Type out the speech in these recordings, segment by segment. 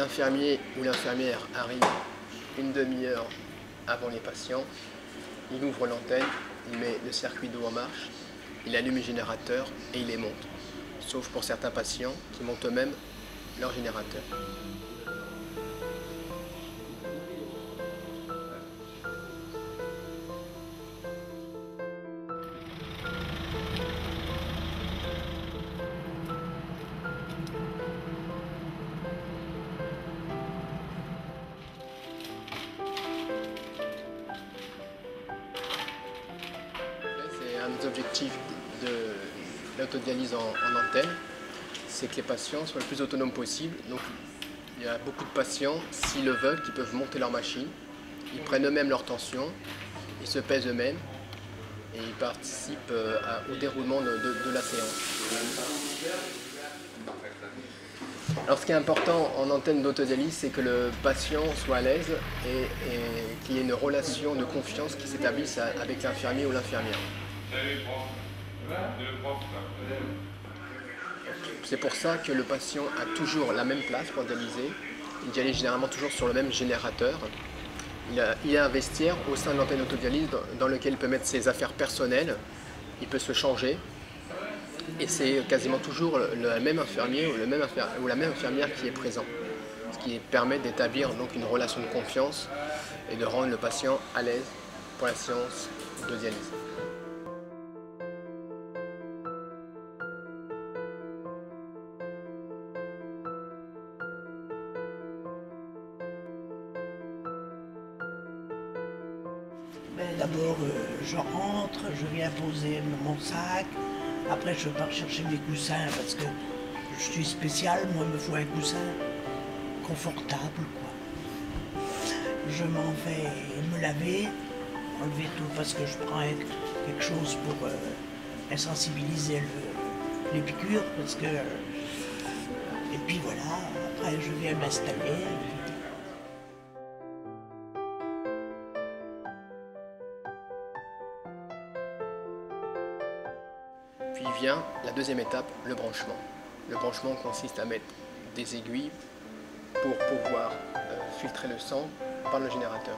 l'infirmier ou l'infirmière arrive une demi-heure avant les patients, il ouvre l'antenne, il met le circuit d'eau en marche, il allume les générateurs et il les monte. Sauf pour certains patients qui montent eux-mêmes leur générateur. Un des objectifs de l'autodialyse en antenne, c'est que les patients soient le plus autonomes possible. Donc, il y a beaucoup de patients, s'ils le veulent, qui peuvent monter leur machine, ils prennent eux-mêmes leur tension, ils se pèsent eux-mêmes et ils participent au déroulement de la séance. Alors, ce qui est important en antenne d'autodialyse, c'est que le patient soit à l'aise et qu'il y ait une relation de confiance qui s'établisse avec l'infirmier ou l'infirmière. C'est pour ça que le patient a toujours la même place pour dialyser. Il dialyse généralement toujours sur le même générateur. Il a un vestiaire au sein de l'antenne d'autodialyse dans lequel il peut mettre ses affaires personnelles. Il peut se changer. Et c'est quasiment toujours le même infirmier ou la même infirmière qui est présent. Ce qui permet d'établir donc une relation de confiance et de rendre le patient à l'aise pour la séance de dialyse. D'abord, je rentre, je viens poser mon sac. Après, je pars chercher mes coussins parce que je suis spécial. Moi, il me faut un coussin confortable, quoi. Je m'en vais me laver, enlever tout parce que je prends quelque chose pour insensibiliser les piqûres. Parce que, et puis voilà, après, je viens m'installer. Puis vient la deuxième étape, le branchement. Le branchement consiste à mettre des aiguilles pour pouvoir filtrer le sang par le générateur.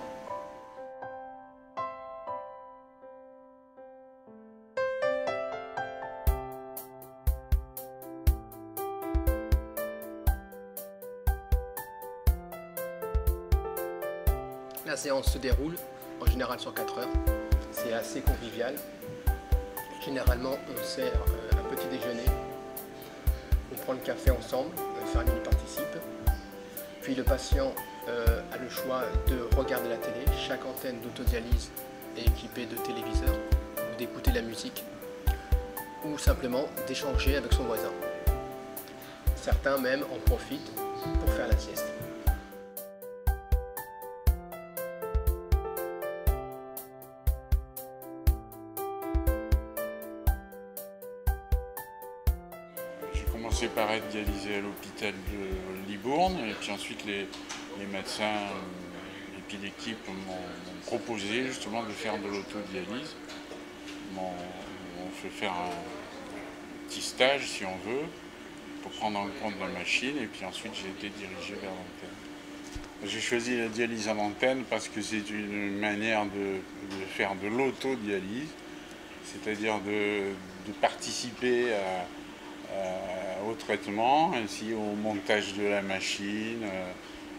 La séance se déroule en général sur 4 heures. C'est assez convivial. Généralement, on sert un petit déjeuner, on prend le café ensemble, l'infirmier y participe. Puis le patient a le choix de regarder la télé. Chaque antenne d'autodialyse est équipée de téléviseurs, ou d'écouter la musique, ou simplement d'échanger avec son voisin. Certains même en profitent pour faire la sieste. J'ai commencé par être dialysé à l'hôpital de Libourne et puis ensuite les médecins et puis l'équipe m'ont proposé justement de faire de l'autodialyse. Ils m'ont fait faire un petit stage si on veut pour prendre en compte la machine et puis ensuite j'ai été dirigé vers l'antenne. J'ai choisi la dialyse en antenne parce que c'est une manière de faire de l'autodialyse, c'est-à-dire de participer au traitement, ainsi au montage de la machine,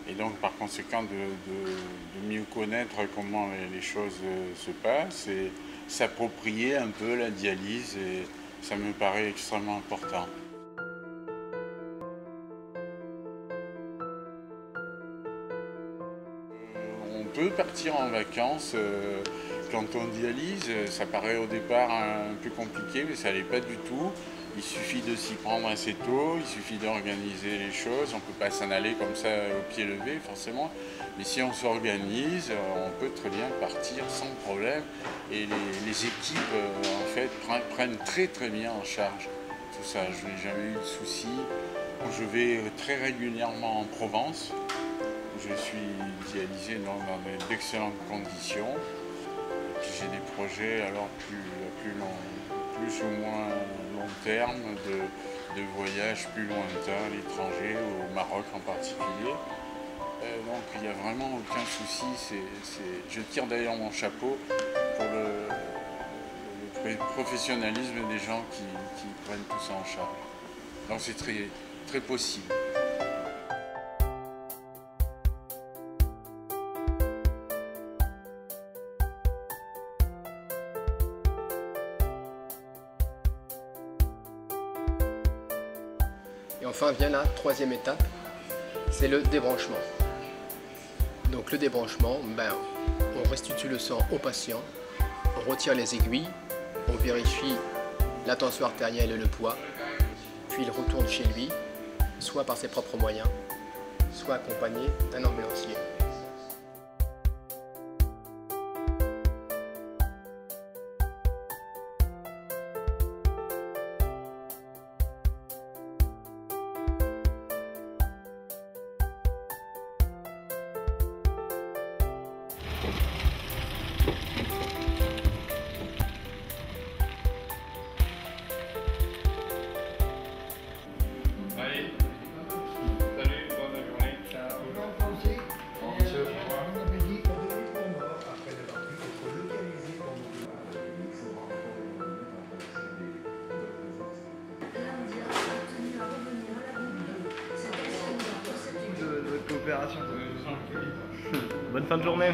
et donc par conséquent de mieux connaître comment les choses se passent et s'approprier un peu la dialyse, et ça me paraît extrêmement important. On peut partir en vacances quand on dialyse, ça paraît au départ un peu compliqué, mais ça l'est pas du tout. Il suffit de s'y prendre assez tôt, il suffit d'organiser les choses. On ne peut pas s'en aller comme ça au pied levé forcément, mais si on s'organise, on peut très bien partir sans problème. Et les équipes en fait prennent très très bien en charge tout ça. Je n'ai jamais eu de soucis. Je vais très régulièrement en Provence, où je suis dialysé dans d'excellentes conditions. J'ai des projets alors plus plus ou moins long terme, de voyages plus lointains à l'étranger, au Maroc en particulier. Donc il n'y a vraiment aucun souci. Je tire d'ailleurs mon chapeau pour le professionnalisme des gens qui prennent tout ça en charge. Donc c'est très, très possible. Et enfin vient la troisième étape, c'est le débranchement. Donc le débranchement, on restitue le sang au patient, on retire les aiguilles, on vérifie la tension artérielle et le poids, puis il retourne chez lui, soit par ses propres moyens, soit accompagné d'un ambulancier. Allez, salut, bonne journée. Ciao. De votre coopération. Bonne fin de journée.